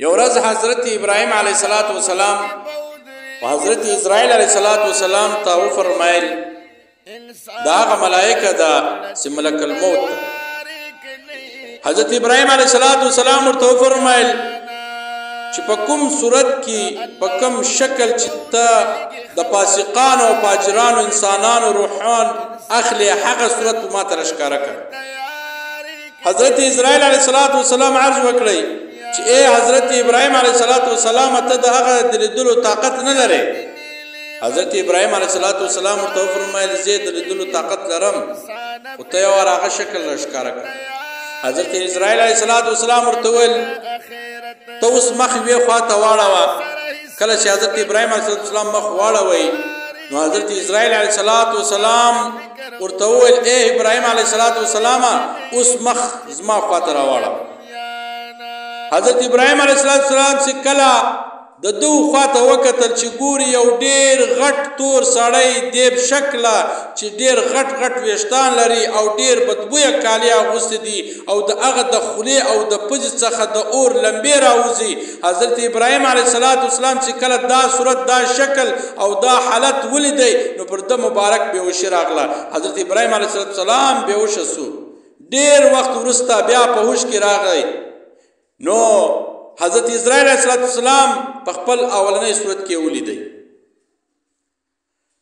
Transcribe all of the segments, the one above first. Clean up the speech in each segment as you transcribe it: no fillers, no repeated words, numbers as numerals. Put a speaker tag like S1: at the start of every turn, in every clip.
S1: یو ورځ حضرت ابراهیم علیه السلام و حضرت اسرائیل علیه السلام ته وفرمایل دا هغه ملائکه ده چې ملک الموت ده. حضرت ابراهیم علیه السلام ورته وفرمایل چې په کوم صورت کې په کوم شکل چې ته د فاسقانو او فاجرانو انسانانو روحان اخلي هغه صورت ما ته راښکاره کړه. حضرت اسرائیل علیه السلام عرض وکړی چې اے حضرت ابراهیم علیه السلام ته د هغه د لیدلو طاقت نه لرې. حضرت ابراهیم علیه السلام ورته وفرمایل زه د لیدلو طاقت لرم خو ته یو هغه شکل راښکاره کړه. حضرت اسرائیل علیه السلام ورته وویل ته اوس مخ یوې خوا ته واړوه. کله چې حضرت ابراهیم علیه السلام مخ واړوئ نو حضرت اسرائیل علیه السلام ورته وویل اے ابراهیم علیه السلام اوس مخ زما خوا ته راواړه. حضرت ابراهیم علیه السلام چې کله د دو خواته وکتل چې ګوري یو ډیر غټ تور سړی دیب شکله چې ډیر غټ غټ ویښتان لري او ډیر بدبویه کالي اغوستي دي او د هغه د خولې او د پزې څخه د اور لمبې راوځي. حضرت ابراهیم علیه السلام چې کله دا صورت دا شکل او دا حالت ولیدی نو پر ده مبارک بېهوشي راغله. حضرت ابراهیم علیه السلام بېهوشه سو. ډیر وخت وروسته بیا په هوش کې راغی نو حضرت اسرائیل علیه السلام په خپل اولنۍ صورت کې ولیدی.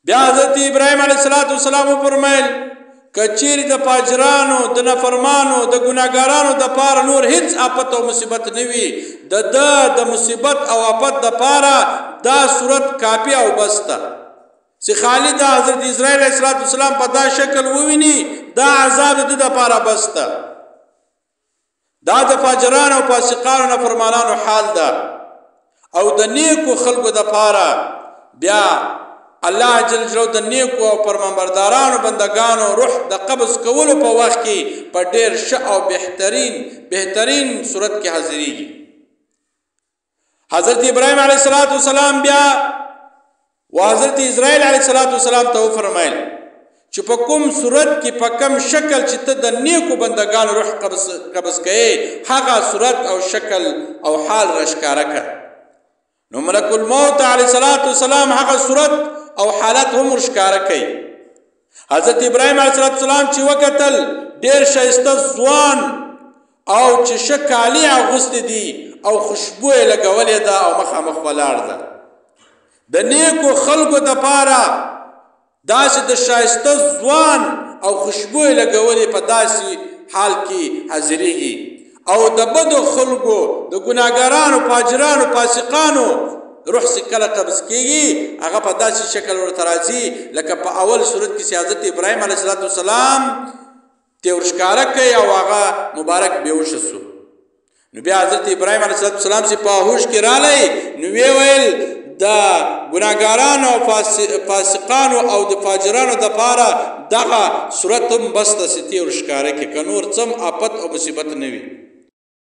S1: بیا حضرت ابراهیم علیه السلام وفرمیل که چیرې د فاجرانو د نافرمانو د ګناهګارانو دپاره نور هیڅ آفت او مصیبت نه وي د ده د مصیبت او آفت دپاره دا صورت کافي او بس ده چې خالي د حضرت اسرائیل علیه السلام په دا شکل وویني دا عذاب د ده دپاره بس ده. دا د فاجرانو او فاسقانو نافرمانانو حال ده او د نیکو خلکو دپاره بیا الله جل جلاله د نیکو او فرمانبردارانو بندگانو روح د قبض کولو په وخت کې په ډېر ښه او بهترین صورت کې حاضرېږي. حضرت ابراهیم علیه السلام بیا و حضرت اسرائیل علیه السلام ته وفرمایل چې په کوم صورت کې په کوم شکل چې ته د نیکو بندگانو روح قبض کوې هغه صورت او شکل او حال راښکاره کړه. نو ملک الموت علیه السلام هغه صورت او حالت هم ورښکاره کوي. حضرت ابراهیم علیه السلام چې وکتل ډېر ښایسته ځوان او چې ښه کالي اغوستي دي او خوشبو یې لګولې ده او مخامخ ولاړ ده. د نیکو خلکو دپاره داسې د ښایسته ځوان او خوشبو یې لګولې په داسې حال کې حاضرېږي او د بدو خلکو د ګناهګارانو فاجرانو فاسقانو روح چې کله قبض کېږي هغه په داسې شکل ورته راځي لکه په اول صورت کې چې حضرت ابراهیم علیه السلام ته ورښکاره کوي او هغه مبارک بېهوشه سو. نو بیا حضرت ابراهیم علیه السلام چې په هوش کې رالی نو ویې ویل د ګناهګارانو او فاسقانو او د فاجرانو دپاره دغه صورت هم بس ده چې ته یې ورښکاره کړې که نور څه هم آفت او مصیبت نه وي.